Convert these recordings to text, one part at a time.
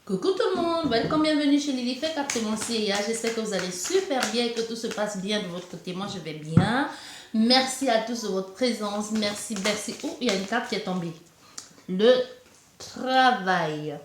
Coucou tout le monde, welcome, bienvenue chez Lily Fait Capter mon CIA. J'espère que vous allez super bien et que tout se passe bien de votre côté. Moi, je vais bien. Merci à tous de votre présence. Merci, merci. Oh, il y a une carte qui est tombée. Le travail.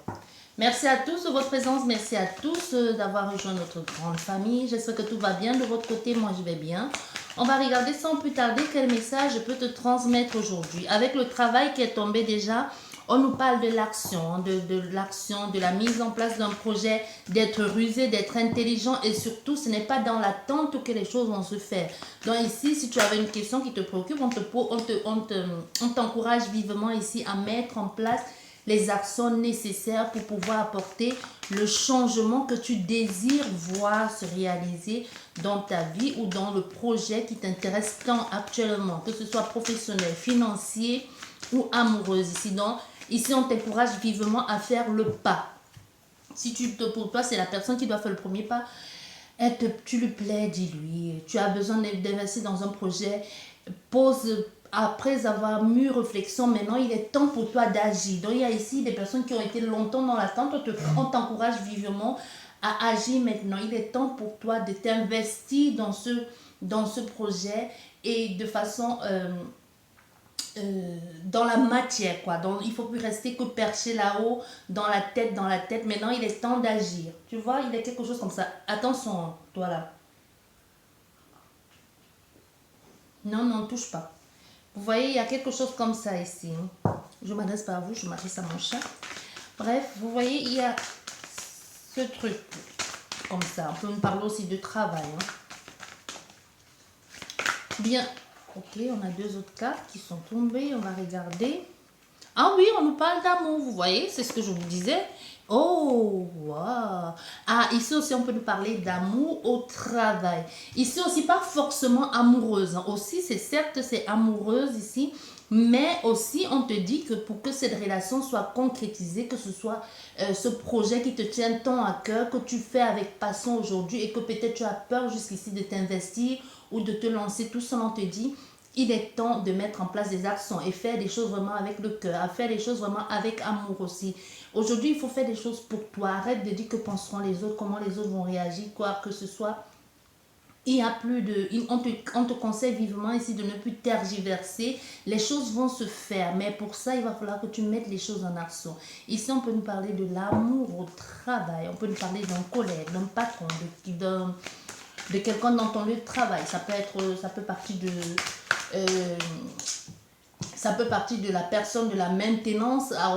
Merci à tous de votre présence. Merci à tous d'avoir rejoint notre grande famille. J'espère que tout va bien de votre côté. Moi, je vais bien. On va regarder sans plus tarder quel message je peux te transmettre aujourd'hui. Avec le travail qui est tombé déjà, on nous parle de l'action, de la mise en place d'un projet, d'être rusé, d'être intelligent et surtout, ce n'est pas dans l'attente que les choses vont se faire. Donc ici, si tu avais une question qui te préoccupe, on t'encourage vivement ici à mettre en place les actions nécessaires pour pouvoir apporter le changement que tu désires voir se réaliser dans ta vie ou dans le projet qui t'intéresse tant actuellement, que ce soit professionnel, financier ou amoureuse. Ici, on t'encourage vivement à faire le pas. Si pour toi, c'est la personne qui doit faire le premier pas, tu lui plais, dis-lui. Tu as besoin d'investir dans un projet, pose après avoir mûr réflexion, maintenant il est temps pour toi d'agir. Donc il y a ici des personnes qui ont été longtemps dans l'attente, on t'encourage vivement à agir maintenant. Il est temps pour toi de t'investir dans ce projet et de façon dans la matière, quoi. Donc il faut plus rester que perché là-haut dans la tête. Maintenant il est temps d'agir, tu vois. Il y a quelque chose comme ça. Attention, toi là, non, touche pas. Vous voyez, il y a quelque chose comme ça ici. Je ne m'adresse pas à vous, je m'adresse à mon chat. Bref, vous voyez, il y a ce truc comme ça. On peut me parler aussi de travail. Bien, ok, on a deux autres cartes qui sont tombées. On va regarder. Ah oui, on nous parle d'amour, vous voyez, c'est ce que je vous disais. Oh, wow. Ah, ici aussi, on peut nous parler d'amour au travail. Ici aussi, pas forcément amoureuse. Aussi, c'est certes, c'est amoureuse ici, mais aussi, on te dit que pour que cette relation soit concrétisée, que ce soit ce projet qui te tient tant à cœur, que tu fais avec passion aujourd'hui et que peut-être tu as peur jusqu'ici de t'investir ou de te lancer tout seul, on te dit, il est temps de mettre en place des actions et faire des choses vraiment avec le cœur, à faire des choses vraiment avec amour aussi. Aujourd'hui, il faut faire des choses pour toi. Arrête de dire que penseront les autres, comment les autres vont réagir, quoi que ce soit. Il y a plus de... On te conseille vivement ici de ne plus tergiverser. Les choses vont se faire, mais pour ça, il va falloir que tu mettes les choses en action. Ici, on peut nous parler de l'amour au travail. On peut nous parler d'un collègue, d'un patron, de quelqu'un dans ton lieu de travail. Ça peut partir de... ça peut partir de la personne de la maintenance à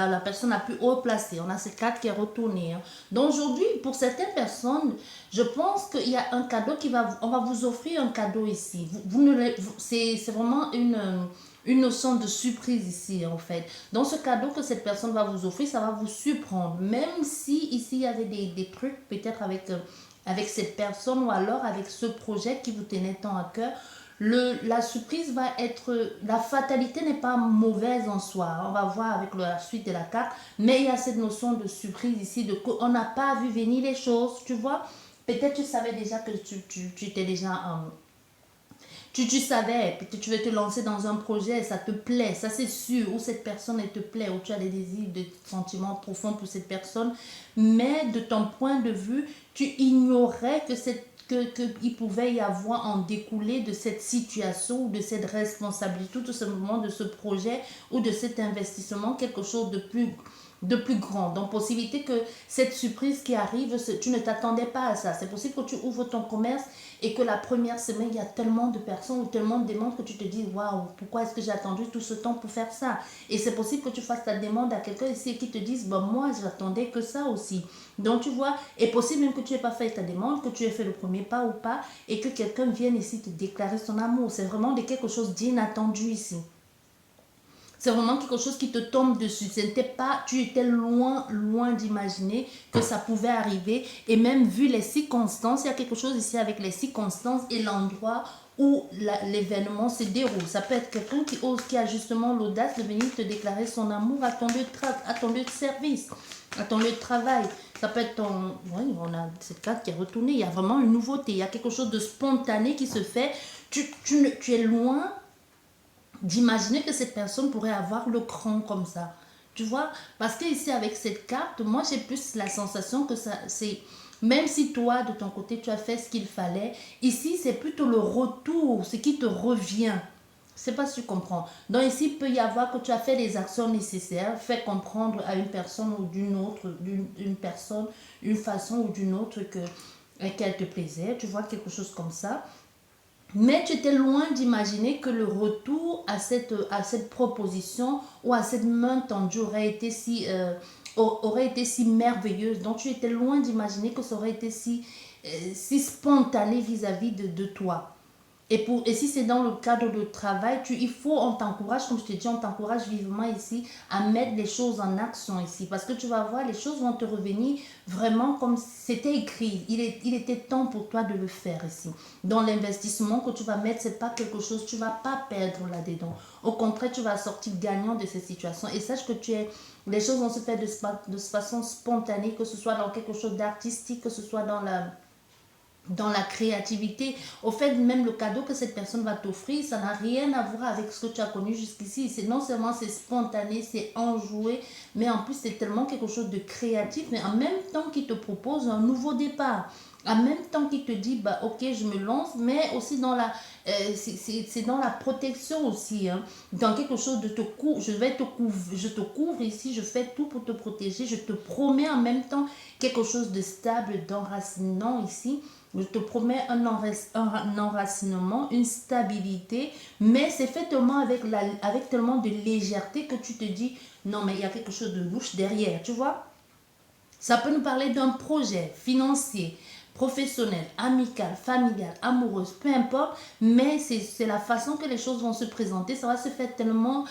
la personne la plus haut placée. On a ces quatre qui est retourné. Donc aujourd'hui, pour certaines personnes, je pense qu'il y a un cadeau on va vous offrir un cadeau ici. C'est vraiment une notion de surprise ici en fait. Donc ce cadeau que cette personne va vous offrir, ça va vous surprendre. Même si ici il y avait des trucs peut-être avec cette personne ou alors avec ce projet qui vous tenait tant à cœur. La surprise va être... La fatalité n'est pas mauvaise en soi. On va voir avec la suite de la carte. Mais il y a cette notion de surprise ici, on n'a pas vu venir les choses, tu vois. Peut-être tu savais déjà que tu étais déjà... tu savais, peut-être tu veux te lancer dans un projet, ça te plaît, ça c'est sûr, ou cette personne elle te plaît, ou tu as des désirs, des sentiments profonds pour cette personne, mais de ton point de vue, tu ignorais qu'il pouvait y avoir en découler de cette situation ou de cette responsabilité, tout simplement de ce projet ou de cet investissement, quelque chose de plus grand. Donc, possibilité que cette surprise qui arrive, tu ne t'attendais pas à ça. C'est possible que tu ouvres ton commerce et que la première semaine, il y a tellement de personnes ou tellement de demandes que tu te dis, waouh, pourquoi est-ce que j'ai attendu tout ce temps pour faire ça? Et c'est possible que tu fasses ta demande à quelqu'un ici et qui te dise, bon, moi, j'attendais que ça aussi. Donc, tu vois, est possible même que tu n'aies pas fait ta demande, que tu aies fait le premier pas ou pas, et que quelqu'un vienne ici te déclarer son amour. C'est vraiment de quelque chose d'inattendu ici. C'est vraiment quelque chose qui te tombe dessus. Tu étais loin d'imaginer que ça pouvait arriver. Et même vu les circonstances, il y a quelque chose ici avec les circonstances et l'endroit où l'événement se déroule. Ça peut être quelqu'un qui a justement l'audace de venir te déclarer son amour à ton lieu de service, à ton lieu de travail. Ça peut être ton... Oui, on a cette carte qui est retournée. Il y a vraiment une nouveauté. Il y a quelque chose de spontané qui se fait. Tu es loin d'imaginer que cette personne pourrait avoir le cran comme ça. Tu vois, parce que ici avec cette carte, moi j'ai plus la sensation que ça, c'est, même si toi de ton côté tu as fait ce qu'il fallait, ici c'est plutôt le retour, ce qui te revient. Je sais pas si tu comprends. Donc ici, il peut y avoir que tu as fait les actions nécessaires, fait comprendre à une personne ou d'une autre, d'une personne, une façon ou d'une autre que qu'elle te plaisait, tu vois, quelque chose comme ça. Mais tu étais loin d'imaginer que le retour à cette proposition ou à cette main tendue aurait été si merveilleuse. Donc tu étais loin d'imaginer que ça aurait été si spontané vis-à-vis de toi. Et si c'est dans le cadre de travail, on t'encourage, comme je te dis, on t'encourage vivement ici à mettre les choses en action ici. Parce que tu vas voir, les choses vont te revenir vraiment comme si c'était écrit. Il était temps pour toi de le faire ici. Dans l'investissement que tu vas mettre, c'est pas quelque chose, tu vas pas perdre là-dedans. Au contraire, tu vas sortir gagnant de ces situations. Et sache que les choses vont se faire de façon spontanée, que ce soit dans quelque chose d'artistique, que ce soit dans la créativité. Au fait, même le cadeau que cette personne va t'offrir, ça n'a rien à voir avec ce que tu as connu jusqu'ici. C'est non seulement c'est spontané, c'est enjoué, mais en plus c'est tellement quelque chose de créatif, mais en même temps qu'il te propose un nouveau départ. En même temps qu'il te dit, bah ok, je me lance, mais aussi c'est dans la protection aussi, hein. Dans quelque chose de je te couvre ici, je fais tout pour te protéger, je te promets en même temps quelque chose de stable, d'enracinant ici. Je te promets un enracinement, une stabilité, mais c'est fait tellement avec tellement de légèreté que tu te dis, non, mais il y a quelque chose de louche derrière, tu vois. Ça peut nous parler d'un projet financier, professionnel, amical, familial, amoureuse, peu importe, mais c'est la façon que les choses vont se présenter. Ça va se faire tellement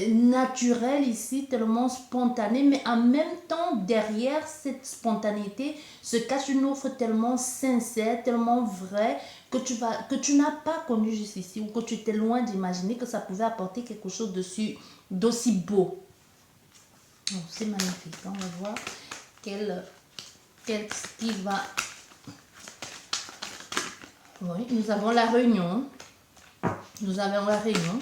naturel ici, tellement spontané, mais en même temps, derrière cette spontanéité se cache une offre tellement sincère, tellement vraie, que tu n'as pas connu jusqu'ici, ou que tu étais loin d'imaginer que ça pouvait apporter quelque chose d'aussi beau. Oh, c'est magnifique. On va voir ce qui va. Oui, nous avons la réunion. Nous avons la réunion.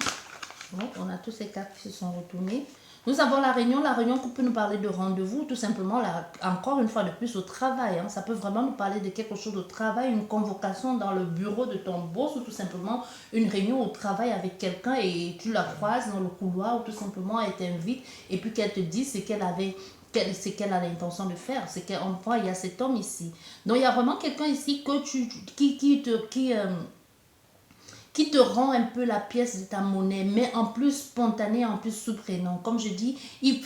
Bon, on a tous ces cartes qui se sont retournées. Nous avons la réunion qui peut nous parler de rendez-vous, tout simplement, encore une fois de plus, au travail. Hein. Ça peut vraiment nous parler de quelque chose de travail, une convocation dans le bureau de ton boss, ou tout simplement une réunion au travail avec quelqu'un et tu la croises dans le couloir, ou tout simplement elle t'invite et puis qu'elle te dit ce qu'elle a l'intention de faire. C'est qu'on voit, il y a cet homme ici. Donc il y a vraiment quelqu'un ici qui te rend un peu la pièce de ta monnaie, mais en plus spontané, en plus sous prénom. Comme je dis,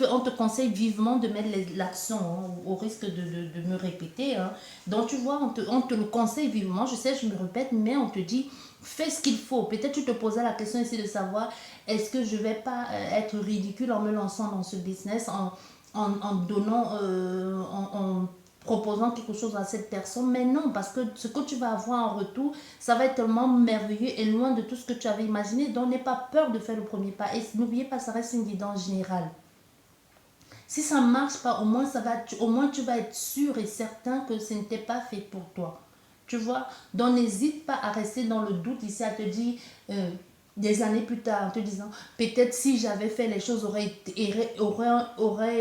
on te conseille vivement de mettre l'action, hein, au risque de me répéter. Hein. Donc tu vois, on te le conseille vivement. Je sais, je me répète, mais on te dit, fais ce qu'il faut. Peut-être tu te posais la question ici de savoir, est-ce que je ne vais pas être ridicule en me lançant dans ce business, en donnant, en proposant quelque chose à cette personne, mais non, parce que ce que tu vas avoir en retour, ça va être tellement merveilleux et loin de tout ce que tu avais imaginé. Donc n'aie pas peur de faire le premier pas, et n'oubliez pas, ça reste une guidance générale. Si ça ne marche pas, au moins tu vas être sûr et certain que ce n'était pas fait pour toi. Tu vois, donc n'hésite pas à rester dans le doute ici, à te dire des années plus tard, en te disant peut-être si j'avais fait les choses auraient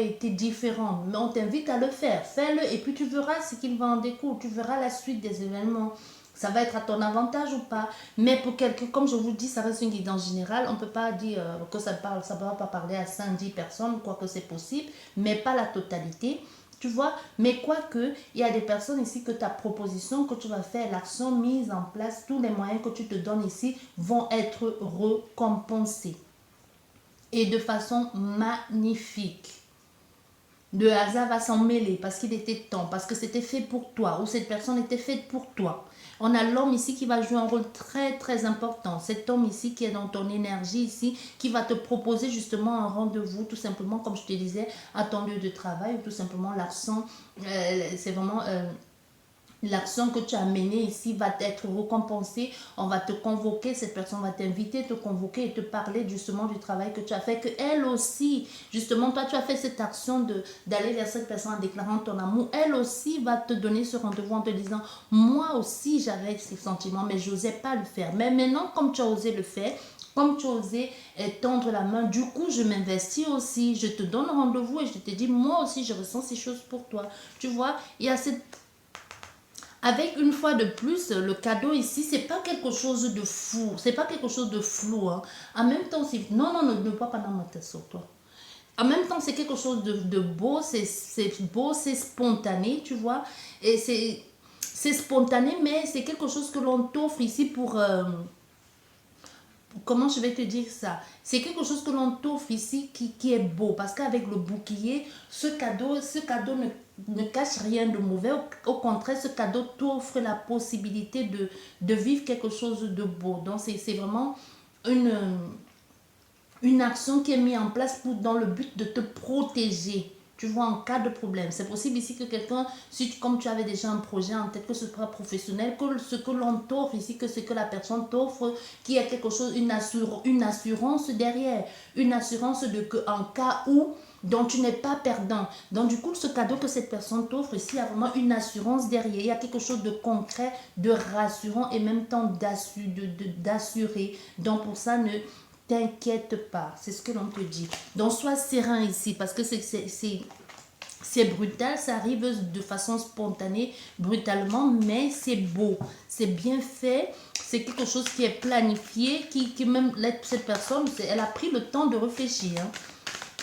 été différentes. Mais on t'invite à le faire, fais-le et puis tu verras ce qu'il va en découler, tu verras la suite des événements. Ça va être à ton avantage ou pas. Mais pour quelqu'un, comme je vous dis, ça reste une guidance générale. On ne peut pas dire que ça ne va pas parler à 5-10 personnes, quoique c'est possible, mais pas la totalité. Tu vois, mais quoique, il y a des personnes ici que ta proposition que tu vas faire, l'action mise en place, tous les moyens que tu te donnes ici vont être récompensés. Et de façon magnifique. Le hasard va s'en mêler parce qu'il était temps, parce que c'était fait pour toi, ou cette personne était faite pour toi. On a l'homme ici qui va jouer un rôle très très important. Cet homme ici qui est dans ton énergie ici, qui va te proposer justement un rendez-vous, tout simplement comme je te disais, à ton lieu de travail, ou tout simplement l'accent, c'est vraiment... l'action que tu as menée ici va être récompensée. On va te convoquer, cette personne va t'inviter, te convoquer et te parler justement du travail que tu as fait. Que elle aussi, justement, toi tu as fait cette action d'aller vers cette personne en déclarant ton amour. Elle aussi va te donner ce rendez-vous en te disant, moi aussi j'avais ces sentiments, mais je n'osais pas le faire. Mais maintenant, comme tu as osé le faire, comme tu as osé tendre la main, du coup, je m'investis aussi, je te donne rendez-vous et je te dis, moi aussi, je ressens ces choses pour toi. Tu vois, il y a cette... Avec une fois de plus, le cadeau ici, c'est pas quelque chose de fou, c'est pas quelque chose de flou. Hein. En même temps, c'est... Non, non, ne pas pendant ma tête sur toi. En même temps, c'est quelque chose de beau, c'est beau, c'est spontané, tu vois. Et c'est spontané, mais c'est quelque chose que l'on t'offre ici pour... comment je vais te dire ça? C'est quelque chose que l'on t'offre ici qui est beau. Parce qu'avec le bouclier, ce cadeau ne cache rien de mauvais. Au contraire, ce cadeau t'offre la possibilité de vivre quelque chose de beau. Donc, c'est vraiment une une action qui est mise en place dans le but de te protéger. Tu vois, en cas de problème. C'est possible ici que quelqu'un, comme tu avais déjà un projet en tête, que ce soit professionnel, que ce que l'on t'offre ici, que ce que la personne t'offre, qu'il y a quelque chose, une assurance derrière. Une assurance de que en cas où, donc tu n'es pas perdant. Donc du coup, ce cadeau que cette personne t'offre ici, il y a vraiment une assurance derrière. Il y a quelque chose de concret, de rassurant et en même temps d'assuré. Donc pour ça, ne t'inquiète pas, c'est ce que l'on te dit. Donc sois serein ici parce que c'est brutal, ça arrive de façon spontanée, brutalement, mais c'est beau, c'est bien fait, c'est quelque chose qui est planifié, qui même cette personne, elle a pris le temps de réfléchir. Hein.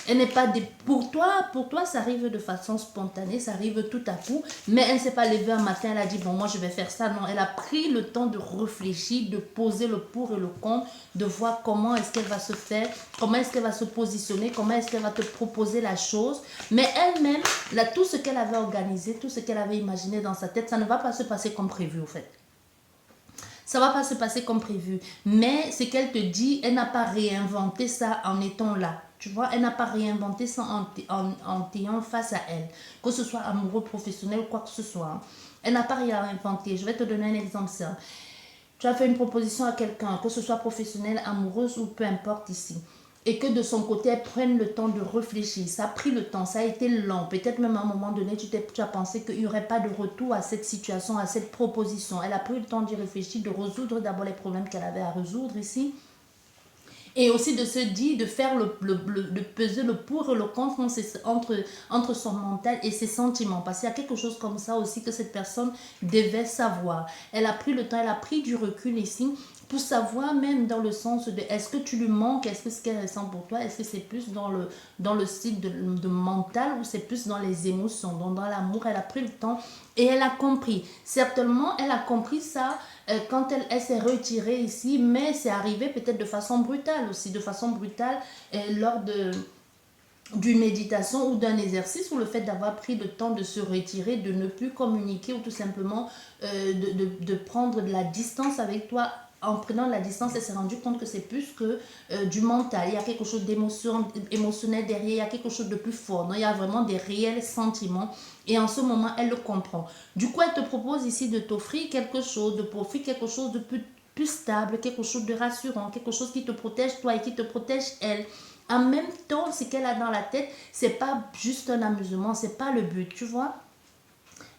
Elle n'est pas pour toi, ça arrive de façon spontanée, ça arrive tout à coup, mais elle ne s'est pas levée un matin, elle a dit, bon, moi je vais faire ça. Non, elle a pris le temps de réfléchir, de poser le pour et le contre, de voir comment est-ce qu'elle va se faire, comment est-ce qu'elle va se positionner, comment est-ce qu'elle va te proposer la chose. Mais elle-même, là, tout ce qu'elle avait organisé, tout ce qu'elle avait imaginé dans sa tête, ça ne va pas se passer comme prévu, au fait. Ça va pas se passer comme prévu. Mais ce qu'elle te dit, elle n'a pas réinventé ça en étant là. Tu vois, elle n'a pas réinventé ça en t'ayant face à elle. Que ce soit amoureux, professionnel ou quoi que ce soit. Elle n'a pas réinventé. Je vais te donner un exemple simple. Tu as fait une proposition à quelqu'un, que ce soit professionnel, amoureuse ou peu importe ici. Et que de son côté, elle prenne le temps de réfléchir. Ça a pris le temps, ça a été long. Peut-être même à un moment donné, tu as pensé qu'il n'y aurait pas de retour à cette situation, à cette proposition. Elle a pris le temps d'y réfléchir, de résoudre d'abord les problèmes qu'elle avait à résoudre ici. Et aussi de se dire, de faire de peser le pour et le contre entre son mental et ses sentiments. Parce qu'il y a quelque chose comme ça aussi que cette personne devait savoir. Elle a pris le temps, elle a pris du recul ici pour savoir même dans le sens de est-ce que tu lui manques, est-ce que ce qu'elle ressent pour toi, est-ce que c'est plus dans le style de mental ou c'est plus dans les émotions, donc dans l'amour. Elle a pris le temps et elle a compris. Certainement, elle a compris ça quand elle s'est retirée ici, mais c'est arrivé peut-être de façon brutale aussi, de façon brutale lors d'une méditation ou d'un exercice, ou le fait d'avoir pris le temps de se retirer, de ne plus communiquer ou tout simplement de prendre de la distance avec toi. En prenant la distance, elle s'est rendue compte que c'est plus que du mental. Il y a quelque chose émotionnel derrière, il y a quelque chose de plus fort. Non, il y a vraiment des réels sentiments. Et en ce moment, elle le comprend. Du coup, elle te propose ici de t'offrir quelque chose, de profiter quelque chose de plus stable, quelque chose de rassurant, quelque chose qui te protège toi et qui te protège elle. En même temps, ce qu'elle a dans la tête, c'est pas juste un amusement, c'est pas le but, tu vois.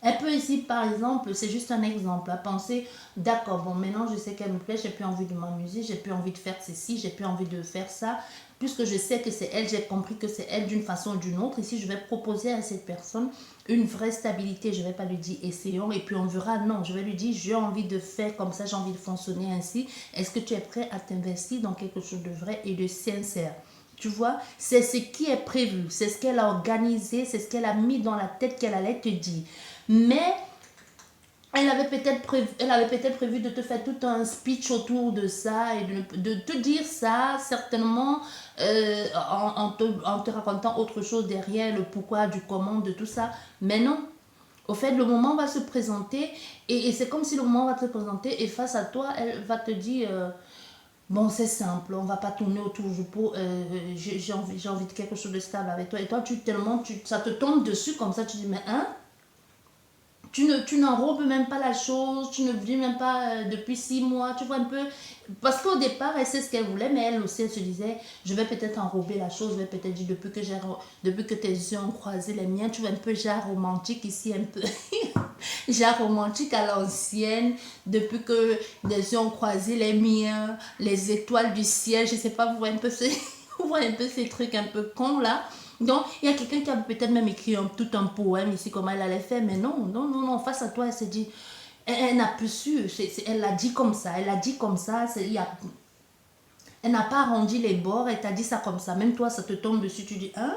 Elle peut ici, par exemple, c'est juste un exemple, à penser, d'accord, bon, maintenant je sais qu'elle me plaît, j'ai plus envie de m'amuser, j'ai plus envie de faire ceci, j'ai plus envie de faire ça. Puisque je sais que c'est elle, j'ai compris que c'est elle d'une façon ou d'une autre. Ici, je vais proposer à cette personne une vraie stabilité. Je ne vais pas lui dire essayons et puis on verra. Non, je vais lui dire j'ai envie de faire comme ça, j'ai envie de fonctionner ainsi. Est-ce que tu es prêt à t'investir dans quelque chose de vrai et de sincère? Tu vois, c'est ce qui est prévu, c'est ce qu'elle a organisé, c'est ce qu'elle a mis dans la tête qu'elle allait te dire. Mais elle avait peut-être prévu de te faire tout un speech autour de ça et de te dire ça, certainement en te racontant autre chose derrière, le pourquoi, du comment, de tout ça. Mais non. Au fait, le moment va se présenter et c'est comme si le moment va te présenter et face à toi, elle va te dire... bon, c'est simple, on va pas tourner autour du pot. J'ai envie de quelque chose de stable avec toi. Et toi, ça te tombe dessus comme ça, tu dis, mais hein? Tu n'enrobes même pas la chose, tu ne vis même pas depuis 6 mois, tu vois un peu. Parce qu'au départ, elle sait ce qu'elle voulait, mais elle aussi, elle se disait, je vais peut-être enrober la chose, je vais peut-être dire, depuis que tes yeux ont croisé les miens, tu vois un peu genre romantique ici, un peu. genre romantique à l'ancienne, depuis que les yeux ont croisé les miens, les étoiles du ciel, je sais pas, vous voyez un peu vous voyez un peu ces trucs un peu cons là. Donc, il y a quelqu'un qui a peut-être même écrit tout un poème ici, comment elle allait faire, mais non, non, non, non, face à toi, elle s'est dit, elle n'a plus su, elle l'a dit comme ça, elle l'a dit comme ça, elle n'a pas arrondi les bords, elle t'a dit ça comme ça, même toi, ça te tombe dessus, tu dis, hein?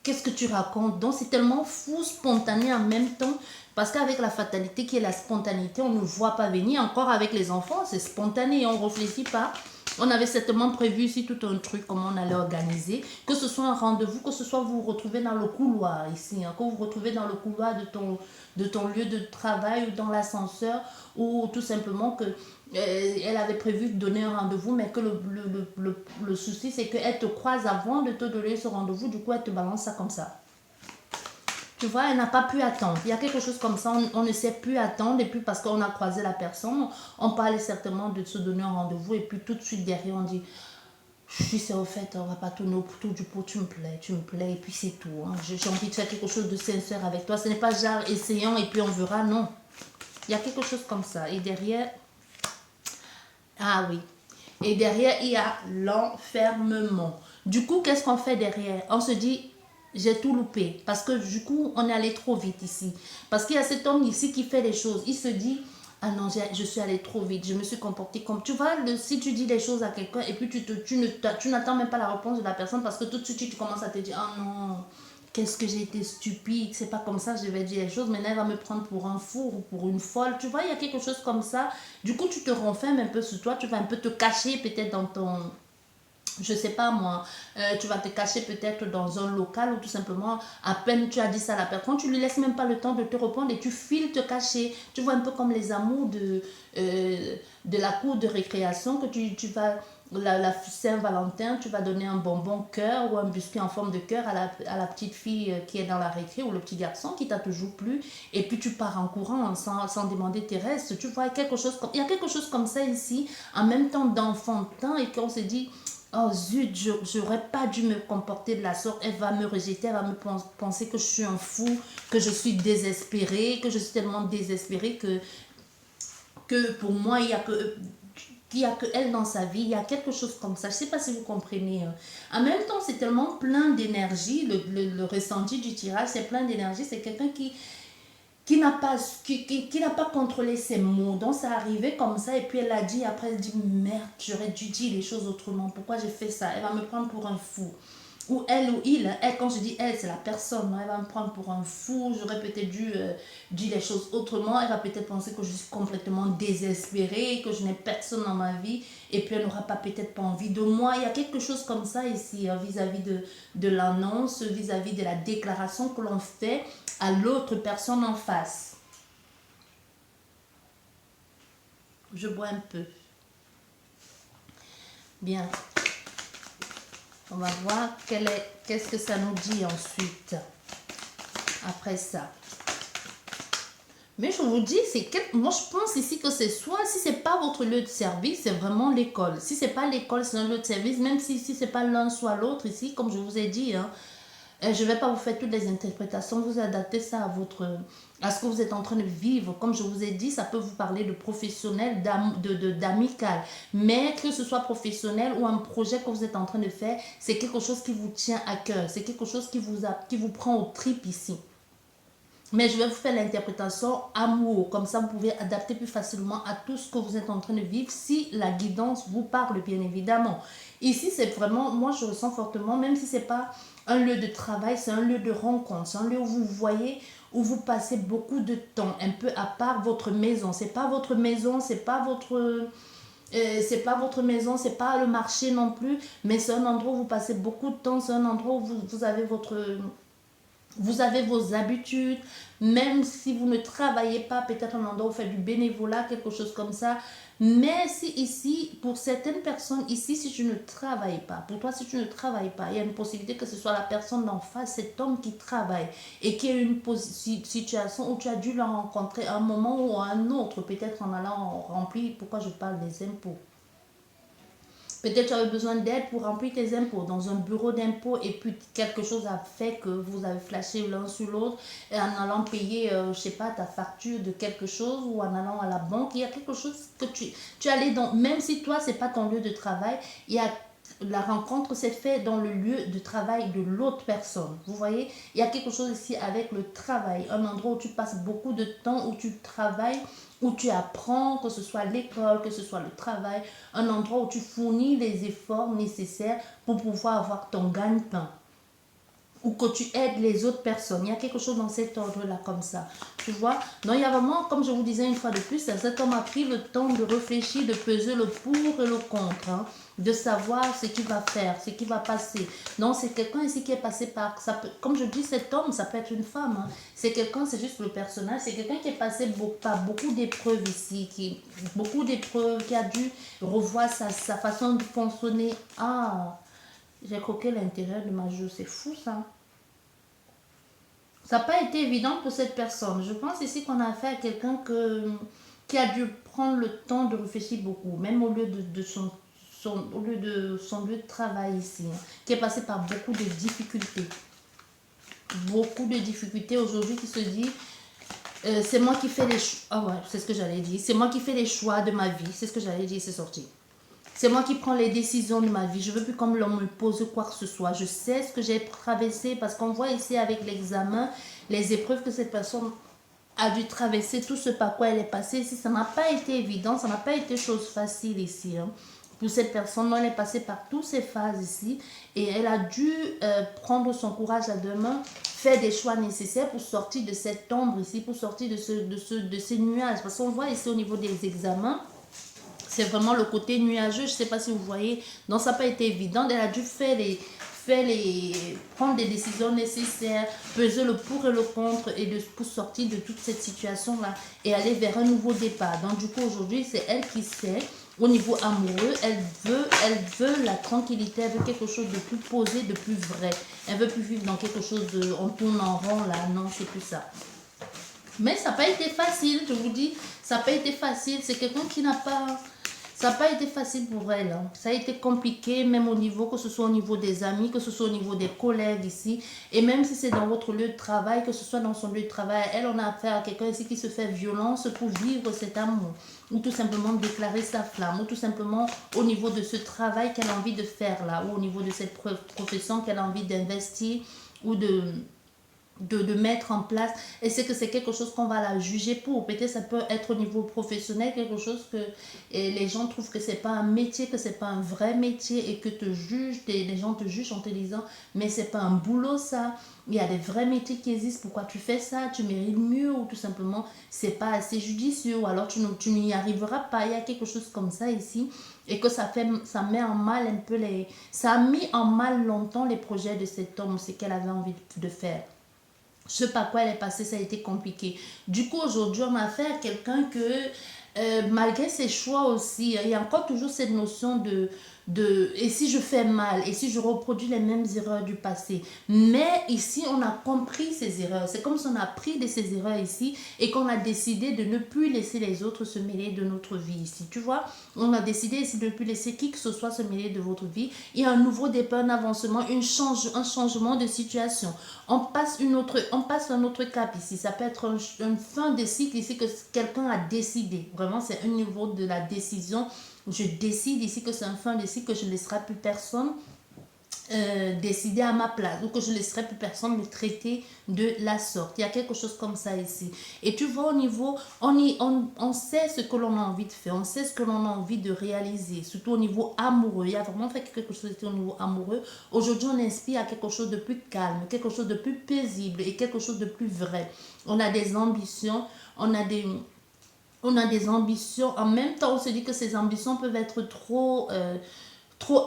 Qu'est-ce que tu racontes? Donc c'est tellement fou, spontané en même temps, parce qu'avec la fatalité qui est la spontanéité, on ne voit pas venir. Encore avec les enfants, c'est spontané, on ne réfléchit pas. On avait certainement prévu ici tout un truc, comment on allait organiser, que ce soit un rendez-vous, que ce soit vous vous retrouvez dans le couloir ici, hein, que vous vous retrouvez dans le couloir de ton lieu de travail ou dans l'ascenseur, ou tout simplement que elle avait prévu de donner un rendez-vous, mais que le souci, c'est qu'elle te croise avant de te donner ce rendez-vous, du coup, elle te balance ça comme ça. Tu vois, elle n'a pas pu attendre. Il y a quelque chose comme ça, on ne sait plus attendre, et puis parce qu'on a croisé la personne, on parlait certainement de se donner un rendez-vous, et puis tout de suite derrière, on dit, je sais au fait, on va pas tourner autour du pot, tu me plais, et puis c'est tout. Hein. J'ai envie de faire quelque chose de sincère avec toi. Ce n'est pas genre essayons et puis on verra, non. Il y a quelque chose comme ça. Et derrière, ah oui. Et derrière, il y a l'enfermement. Du coup, qu'est-ce qu'on fait derrière? On se dit, j'ai tout loupé. Parce que du coup, on est allé trop vite ici. Parce qu'il y a cet homme ici qui fait les choses. Il se dit, ah non, je suis allé trop vite. Je me suis comporté comme... Tu vois, si tu dis des choses à quelqu'un et puis tu n'attends même pas la réponse de la personne parce que tout de suite, tu commences à te dire, ah non, qu'est-ce que j'ai été stupide, c'est pas comme ça que je vais dire les choses, maintenant elle va me prendre pour un fou ou pour une folle, tu vois, il y a quelque chose comme ça, du coup tu te renfermes un peu sur toi, tu vas un peu te cacher peut-être dans ton, je sais pas moi, tu vas te cacher peut-être dans un local ou tout simplement, à peine tu as dit ça à la personne, tu lui laisses même pas le temps de te répondre et tu files te cacher. Tu vois un peu comme les amours de la cour de récréation que tu vas, la Saint-Valentin, tu vas donner un bonbon cœur ou un biscuit en forme de cœur à la petite fille qui est dans la récré ou le petit garçon qui t'a toujours plu et puis tu pars en courant sans demander tes restes. Tu vois, il y a quelque chose comme ça ici, en même temps d'enfantin et qu'on se dit... Oh zut, j'aurais pas dû me comporter de la sorte. Elle va me rejeter, elle va me penser que je suis un fou, que je suis désespérée, que je suis tellement désespérée que pour moi, il y a que elle dans sa vie. Il y a quelque chose comme ça. Je sais pas si vous comprenez. Hein. En même temps, c'est tellement plein d'énergie. Le ressenti du tirage, c'est plein d'énergie. C'est quelqu'un qui n'a pas contrôlé ses mots. Donc, ça arrivait comme ça. Et puis, elle a dit, après, elle dit, merde, j'aurais dû dire les choses autrement. Pourquoi j'ai fait ça? Elle va me prendre pour un fou. Ou elle ou il. Elle, quand je dis elle, c'est la personne. Non? Elle va me prendre pour un fou. J'aurais peut-être dû dire les choses autrement. Elle va peut-être penser que je suis complètement désespérée, que je n'ai personne dans ma vie. Et puis, elle n'aura pas peut-être pas envie de moi. Il y a quelque chose comme ça ici, hein, vis-à-vis de l'annonce, vis-à-vis de la déclaration que l'on fait à l'autre personne en face. Je bois un peu. Bien. On va voir qu'est-ce que ça nous dit ensuite. Après ça. Mais je vous dis, moi je pense ici que c'est soit, si c'est pas votre lieu de service, c'est vraiment l'école. Si c'est pas l'école, c'est un lieu de service, même si c'est pas l'un soit l'autre ici, comme je vous ai dit, hein, je ne vais pas vous faire toutes les interprétations, vous adaptez ça à ce que vous êtes en train de vivre. Comme je vous ai dit, ça peut vous parler de professionnel, d'amical. Mais que ce soit professionnel ou un projet que vous êtes en train de faire, c'est quelque chose qui vous tient à cœur. C'est quelque chose qui vous prend au trip ici. Mais je vais vous faire l'interprétation amour. Comme ça, vous pouvez adapter plus facilement à tout ce que vous êtes en train de vivre si la guidance vous parle, bien évidemment. Ici, c'est vraiment, moi, je ressens fortement, même si ce n'est pas un lieu de travail, c'est un lieu de rencontre. C'est un lieu où vous voyez, où vous passez beaucoup de temps, un peu à part votre maison. C'est pas votre maison, c'est pas votre... c'est pas votre maison, c'est pas le marché non plus, mais c'est un endroit où vous passez beaucoup de temps, c'est un endroit où vous avez vous avez vos habitudes, même si vous ne travaillez pas, peut-être un endroit où vous faites du bénévolat, quelque chose comme ça. Mais si ici, pour certaines personnes, ici, si tu ne travailles pas, pour toi, si tu ne travailles pas, il y a une possibilité que ce soit la personne d'en face, cet homme qui travaille et qui a une situation où tu as dû le rencontrer à un moment ou à un autre, peut-être en allant remplir, pourquoi je parle des impôts? Peut-être tu avais besoin d'aide pour remplir tes impôts dans un bureau d'impôts et puis quelque chose a fait que vous avez flashé l'un sur l'autre et en allant payer, je sais pas, ta facture de quelque chose ou en allant à la banque, il y a quelque chose que tu allais dans, même si toi, c'est pas ton lieu de travail, il y a la rencontre s'est faite dans le lieu de travail de l'autre personne. Vous voyez, il y a quelque chose ici avec le travail, un endroit où tu passes beaucoup de temps, où tu travailles, où tu apprends, que ce soit l'école, que ce soit le travail, un endroit où tu fournis les efforts nécessaires pour pouvoir avoir ton gagne-pain ou que tu aides les autres personnes. Il y a quelque chose dans cet ordre-là comme ça. Tu vois? Donc il y a vraiment, comme je vous disais une fois de plus, cet homme a pris le temps de réfléchir, de peser le pour et le contre, hein, de savoir ce qu'il va faire, ce qui va passer. Donc c'est quelqu'un ici qui est passé par, ça peut, comme je dis, cet homme, ça peut être une femme. Hein. C'est quelqu'un, c'est juste le personnage, c'est quelqu'un qui est passé par beaucoup d'épreuves ici, beaucoup d'épreuves, qui a dû revoir sa façon de fonctionner. Ah, j'ai croqué l'intérieur de ma joue, c'est fou ça. Ça n'a pas été évident pour cette personne. Je pense ici qu'on a affaire à quelqu'un qui a dû prendre le temps de réfléchir beaucoup, même au lieu de au lieu de son lieu de travail ici, hein, qui est passé par beaucoup de difficultés. Beaucoup de difficultés aujourd'hui qui se dit, c'est moi qui fais les choix. Ah ouais, c'est ce que j'allais dire. C'est moi qui fais les choix de ma vie. C'est ce que j'allais dire, c'est sorti. C'est moi qui prends les décisions de ma vie. Je ne veux plus comme l'on me pose quoi que ce soit. Je sais ce que j'ai traversé parce qu'on voit ici avec l'examen, les épreuves que cette personne a dû traverser, tout ce par quoi elle est passée ici. Ça n'a pas été évident, ça n'a pas été chose facile ici. Hein. Pour cette personne, elle est passée par toutes ces phases ici et elle a dû prendre son courage à deux mains, faire des choix nécessaires pour sortir de cette ombre ici, pour sortir de ces nuages. Parce qu'on voit ici au niveau des examens, c'est vraiment le côté nuageux, je ne sais pas si vous voyez. Donc ça n'a pas été évident. Elle a dû prendre des décisions nécessaires, peser le pour et le contre pour sortir de toute cette situation-là et aller vers un nouveau départ. Donc du coup aujourd'hui, c'est elle qui sait. Au niveau amoureux, elle veut la tranquillité, elle veut quelque chose de plus posé, de plus vrai. Elle veut plus vivre dans quelque chose de on tourne en rond là, non, c'est plus ça. Mais ça n'a pas été facile, je vous dis, ça n'a pas été facile. C'est quelqu'un qui n'a pas... Ça n'a pas été facile pour elle. Hein. Ça a été compliqué, même au niveau, que ce soit au niveau des amis, que ce soit au niveau des collègues ici. Et même si c'est dans votre lieu de travail, que ce soit dans son lieu de travail, elle, on a affaire à quelqu'un ici qui se fait violence pour vivre cet amour. Ou tout simplement déclarer sa flamme. Ou tout simplement au niveau de ce travail qu'elle a envie de faire là. Ou au niveau de cette profession qu'elle a envie d'investir. Ou de mettre en place, et c'est que c'est quelque chose qu'on va la juger pour. Peut-être ça peut être au niveau professionnel quelque chose que les gens trouvent que c'est pas un métier, que c'est pas un vrai métier et que les gens te jugent en te disant mais c'est pas un boulot ça, il y a des vrais métiers qui existent, pourquoi tu fais ça, tu mérites mieux, ou tout simplement c'est pas assez judicieux, ou alors tu n'y arriveras pas. Il y a quelque chose comme ça ici et que ça met en mal un peu ça a mis en mal longtemps les projets de cet homme, ce qu'elle avait envie de faire. Ce par quoi elle est passée, ça a été compliqué. Du coup, aujourd'hui, on a affaire à quelqu'un que, malgré ses choix aussi, il y a encore toujours cette notion et si je fais mal, et si je reproduis les mêmes erreurs du passé. Mais ici, on a compris ces erreurs. C'est comme si on a appris de ces erreurs ici et qu'on a décidé de ne plus laisser les autres se mêler de notre vie ici. Tu vois, on a décidé ici de ne plus laisser qui que ce soit se mêler de votre vie. Il y a un nouveau départ, un avancement, un changement de situation. On passe un autre cap ici. Ça peut être une fin de cycle ici que quelqu'un a décidé. Vraiment, c'est un niveau de la décision. Je décide ici que c'est un fin de cycle, que je ne laisserai plus personne décider à ma place, ou que je ne laisserai plus personne me traiter de la sorte. Il y a quelque chose comme ça ici. Et tu vois, au niveau, on sait ce que l'on a envie de faire, on sait ce que l'on a envie de réaliser, surtout au niveau amoureux. Il y a vraiment fait quelque chose au niveau amoureux. Aujourd'hui, on inspire à quelque chose de plus calme, quelque chose de plus paisible et quelque chose de plus vrai. On a des ambitions, on a des ambitions. En même temps, on se dit que ces ambitions peuvent être trop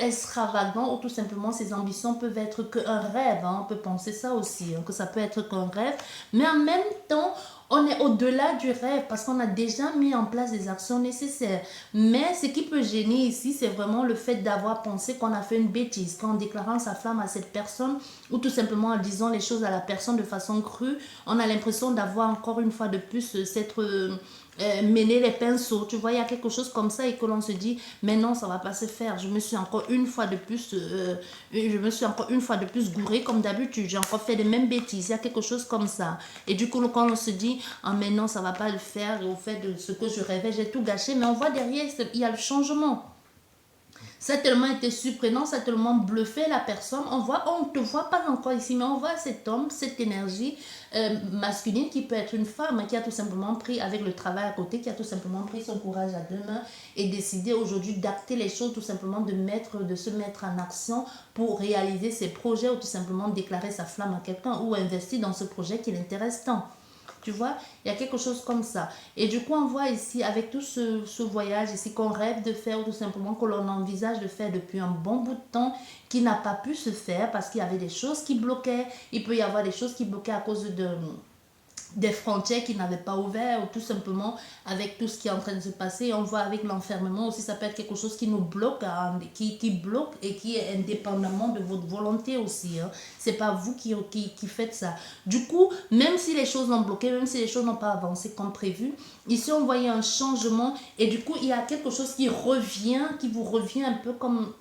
extravagant, ou tout simplement ces ambitions peuvent être qu'un rêve. Hein. On peut penser ça aussi, hein, que ça peut être qu'un rêve. Mais en même temps, On est au-delà du rêve parce qu'on a déjà mis en place des actions nécessaires. Mais ce qui peut gêner ici, c'est vraiment le fait d'avoir pensé qu'on a fait une bêtise, qu'en déclarant sa flamme à cette personne ou tout simplement en disant les choses à la personne de façon crue, on a l'impression d'avoir encore une fois de plus s'être mêler les pinceaux, tu vois, il y a quelque chose comme ça et que l'on se dit, mais non, ça va pas se faire, je me suis encore une fois de plus, gourée comme d'habitude, j'ai encore fait les mêmes bêtises, il y a quelque chose comme ça. Et du coup, quand on se dit, ah mais non, ça va pas le faire, au fait de ce que je rêvais, j'ai tout gâché, mais on voit derrière, il y a le changement. Ça a tellement été surprenant, ça a tellement bluffé la personne. On ne te voit pas encore ici, mais on voit cet homme, cette énergie masculine qui peut être une femme qui a tout simplement pris, avec le travail à côté, qui a tout simplement pris son courage à deux mains et décidé aujourd'hui d'acter les choses, tout simplement de se mettre en action pour réaliser ses projets ou tout simplement déclarer sa flamme à quelqu'un ou investir dans ce projet qui l'intéresse tant. Tu vois, il y a quelque chose comme ça. Et du coup, on voit ici, avec tout ce voyage ici qu'on rêve de faire, ou tout simplement que l'on envisage de faire depuis un bon bout de temps, qui n'a pas pu se faire parce qu'il y avait des choses qui bloquaient. Il peut y avoir des choses qui bloquaient à cause des frontières qui n'avaient pas ouvert ou tout simplement avec tout ce qui est en train de se passer. On voit avec l'enfermement aussi, ça peut être quelque chose qui nous bloque, qui bloque et qui est indépendamment de votre volonté aussi. Hein. C'est pas vous qui faites ça. Du coup, même si les choses ont bloqué, même si les choses n'ont pas avancé comme prévu, ici on voyait un changement et du coup il y a quelque chose qui vous revient un peu comme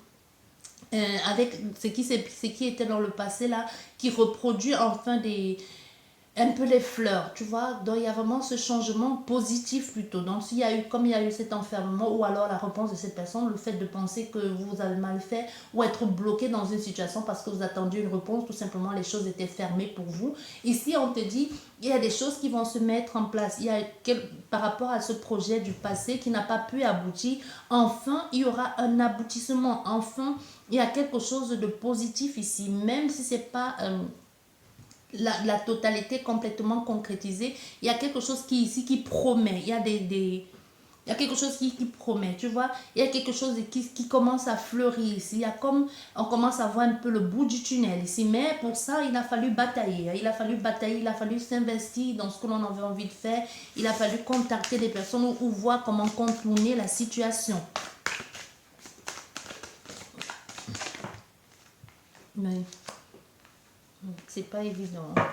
avec ce qui était dans le passé là, qui reproduit enfin un peu les fleurs, tu vois. Donc il y a vraiment ce changement positif plutôt. Donc comme il y a eu cet enfermement ou alors la réponse de cette personne, le fait de penser que vous avez mal fait ou être bloqué dans une situation parce que vous attendiez une réponse, tout simplement les choses étaient fermées pour vous. Ici on te dit, il y a des choses qui vont se mettre en place. Il y a par rapport à ce projet du passé qui n'a pas pu aboutir, enfin il y aura un aboutissement. Enfin il y a quelque chose de positif ici, même si c'est pas la totalité complètement concrétisée. Il y a quelque chose qui promet. Il y a quelque chose qui promet, tu vois. Il y a quelque chose qui commence à fleurir ici. Il y a comme, on commence à voir un peu le bout du tunnel ici. Mais pour ça, il a fallu batailler. Il a fallu s'investir dans ce que l'on avait envie de faire. Il a fallu contacter des personnes ou voir comment contourner la situation. Mais c'est pas évident. De toute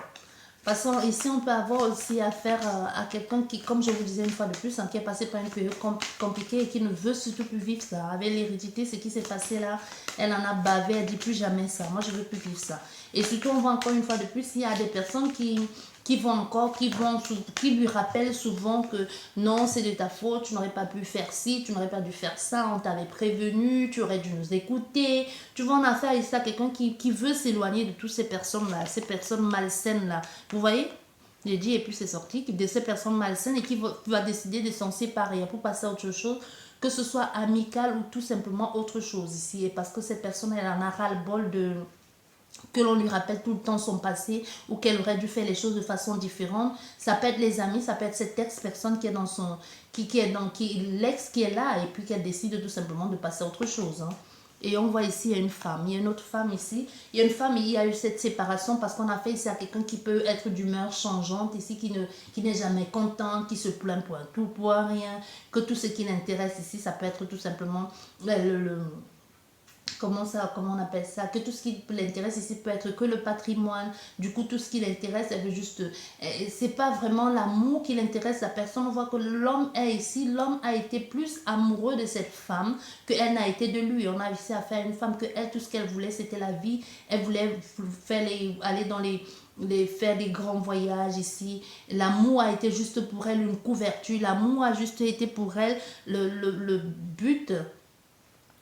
façon, ici, on peut avoir aussi affaire à quelqu'un qui, comme je vous disais une fois de plus, qui est passé par une période compliquée et qui ne veut surtout plus vivre ça. Avec l'hérédité, ce qui s'est passé là, elle en a bavé, elle dit plus jamais ça. Moi, je ne veux plus vivre ça. Et surtout, on voit encore une fois de plus, il y a des personnes qui lui rappellent souvent que non, c'est de ta faute, tu n'aurais pas pu faire ci, tu n'aurais pas dû faire ça, on t'avait prévenu, tu aurais dû nous écouter. Tu vois, on a affaire ici à quelqu'un qui veut s'éloigner de toutes ces personnes-là, ces personnes malsaines-là. Vous voyez? J'ai dit, et puis c'est sorti, de ces personnes malsaines et qui va décider de s'en séparer pour passer à autre chose, que ce soit amical ou tout simplement autre chose ici. Et parce que cette personne, elle en a ras-le-bol que l'on lui rappelle tout le temps son passé ou qu'elle aurait dû faire les choses de façon différente. Ça peut être les amis, ça peut être cette ex-personne qui est dans son... l'ex qui est là et puis qu'elle décide tout simplement de passer à autre chose. Hein. Et on voit ici, il y a une femme. Il y a une autre femme ici. Il y a une femme, il y a eu cette séparation parce qu'on a fait ici à quelqu'un qui peut être d'humeur changeante ici, qui n'est jamais content, qui se plaint pour un tout, pour un rien, que tout ce qui l'intéresse ici, ça peut être tout simplement comment on appelle ça, que tout ce qui l'intéresse ici peut être que le patrimoine. Du coup, tout ce qui l'intéresse, elle veut juste, c'est pas vraiment l'amour qui l'intéresse la personne. On voit que l'homme est ici, l'homme a été plus amoureux de cette femme qu'elle n'a été de lui. On a ici à faire une femme que elle, tout ce qu'elle voulait, c'était la vie. Elle voulait aller dans faire des grands voyages ici. L'amour a été juste pour elle une couverture. L'amour a juste été pour elle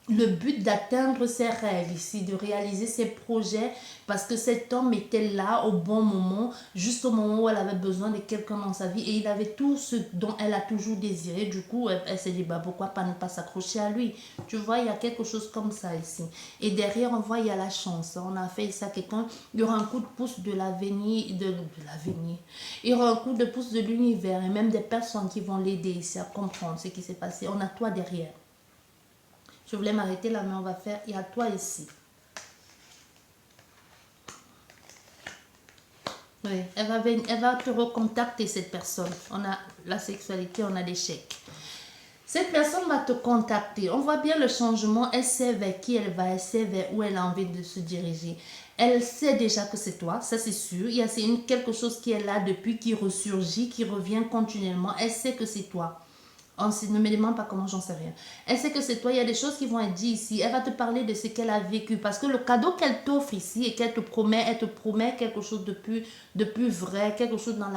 le but d'atteindre ses rêves ici, de réaliser ses projets, parce que cet homme était là au bon moment, juste au moment où elle avait besoin de quelqu'un dans sa vie, et il avait tout ce dont elle a toujours désiré. Du coup, elle s'est dit, bah, pourquoi pas ne pas s'accrocher à lui. Tu vois, il y a quelque chose comme ça ici. Et derrière, on voit, il y a la chance. On a fait ça à quelqu'un, il y aura un coup de pouce de l'avenir, il y aura un coup de pouce de l'univers, et même des personnes qui vont l'aider ici à comprendre ce qui s'est passé. On a toi derrière. Je voulais m'arrêter là, mais on va faire, il y a toi ici. Oui, elle va te recontacter, cette personne. On a la sexualité, on a des chèques. Cette personne va te contacter. On voit bien le changement. Elle sait vers qui elle va, elle sait vers où elle a envie de se diriger. Elle sait déjà que c'est toi, ça c'est sûr. Il y a quelque chose qui est là depuis, qui ressurgit, qui revient continuellement. Elle sait que c'est toi. Ne me demande pas comment, j'en sais rien. Elle sait que c'est toi, il y a des choses qui vont être dites ici. Elle va te parler de ce qu'elle a vécu. Parce que le cadeau qu'elle t'offre ici et qu'elle te promet, elle te promet quelque chose de plus vrai, quelque chose dans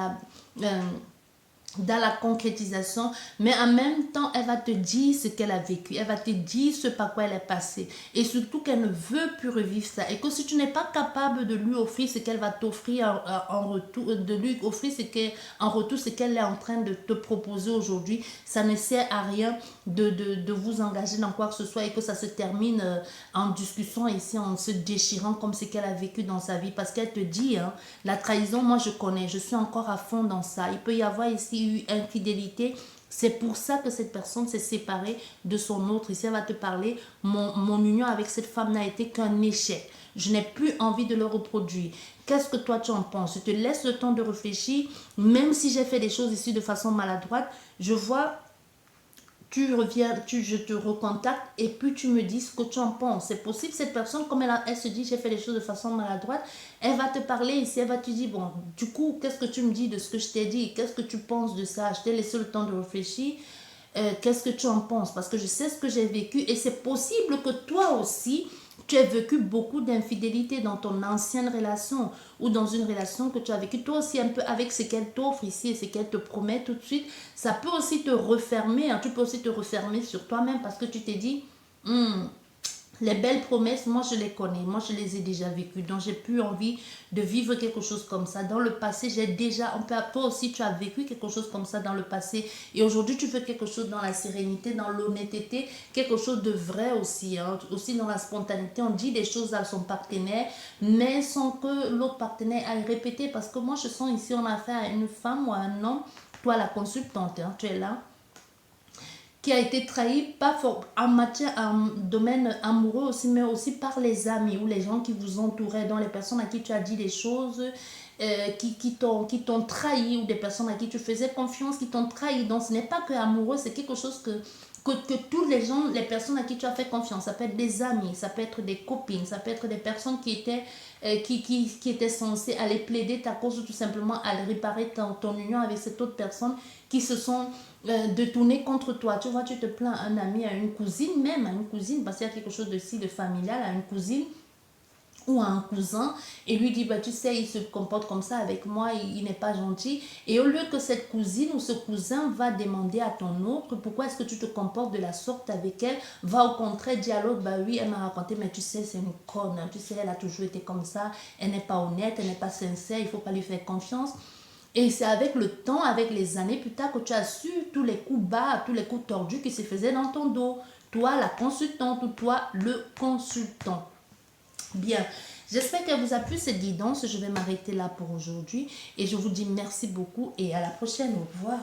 la concrétisation, mais en même temps, elle va te dire ce qu'elle a vécu, elle va te dire ce par quoi elle est passée, et surtout qu'elle ne veut plus revivre ça, et que si tu n'es pas capable de lui offrir ce qu'elle va t'offrir en retour, de lui offrir en retour ce qu'elle est en train de te proposer aujourd'hui, ça ne sert à rien de vous engager dans quoi que ce soit, et que ça se termine en discussion ici, en se déchirant comme ce qu'elle a vécu dans sa vie, parce qu'elle te dit, hein, la trahison, moi je connais, je suis encore à fond dans ça, il peut y avoir ici infidélité. C'est pour ça que cette personne s'est séparée de son autre. Ici, elle va te parler, mon union avec cette femme n'a été qu'un échec. Je n'ai plus envie de le reproduire. Qu'est-ce que toi tu en penses? Je te laisse le temps de réfléchir. Même si j'ai fait des choses ici de façon maladroite, je vois... Tu reviens, je te recontacte et puis tu me dis ce que tu en penses. C'est possible, cette personne, comme elle se dit, j'ai fait les choses de façon maladroite, elle va te parler ici, elle va te dire, bon, du coup, qu'est-ce que tu me dis de ce que je t'ai dit? Qu'est-ce que tu penses de ça? Je t'ai laissé le temps de réfléchir. Qu'est-ce que tu en penses? Parce que je sais ce que j'ai vécu et c'est possible que toi aussi, tu as vécu beaucoup d'infidélité dans ton ancienne relation ou dans une relation que tu as vécue. Toi aussi, un peu avec ce qu'elle t'offre ici et ce qu'elle te promet tout de suite, ça peut aussi te refermer. Hein. Tu peux aussi te refermer sur toi-même parce que tu t'es dit, les belles promesses, moi je les connais, moi je les ai déjà vécues, donc j'ai plus envie de vivre quelque chose comme ça. Dans le passé, toi aussi tu as vécu quelque chose comme ça dans le passé, et aujourd'hui tu veux quelque chose dans la sérénité, dans l'honnêteté, quelque chose de vrai aussi, hein, aussi dans la spontanéité. On dit des choses à son partenaire, mais sans que l'autre partenaire aille répéter, parce que moi je sens ici on a affaire à une femme ou à un homme, toi la consultante, hein, tu es là, qui a été trahi, pas en matière, en domaine amoureux aussi, mais aussi par les amis ou les gens qui vous entouraient, dont les personnes à qui tu as dit des choses qui t'ont trahi, ou des personnes à qui tu faisais confiance qui t'ont trahi. Donc ce n'est pas que amoureux, c'est quelque chose que tous les gens, les personnes à qui tu as fait confiance, ça peut être des amis, ça peut être des copines, ça peut être des personnes qui étaient censées aller plaider ta cause, ou tout simplement aller réparer ton union avec cette autre personne, qui se sont détournées contre toi. Tu vois, tu te plains à un ami, à une cousine, même à une cousine, parce qu'il y a quelque chose de familial, à une cousine ou à un cousin, et lui dit, bah, tu sais, il se comporte comme ça avec moi, il n'est pas gentil. Et au lieu que cette cousine ou ce cousin va demander à ton autre, pourquoi est-ce que tu te comportes de la sorte avec elle, va au contraire dire à l'autre, bah oui, elle m'a raconté, mais tu sais, c'est une conne, hein. Tu sais, elle a toujours été comme ça, elle n'est pas honnête, elle n'est pas sincère, il ne faut pas lui faire confiance. Et c'est avec le temps, avec les années plus tard, que tu as su tous les coups bas, tous les coups tordus qui se faisaient dans ton dos. Toi, la consultante, ou toi, le consultant. Bien, j'espère qu'elle vous a plu cette guidance. Je vais m'arrêter là pour aujourd'hui et je vous dis merci beaucoup et à la prochaine. Au revoir.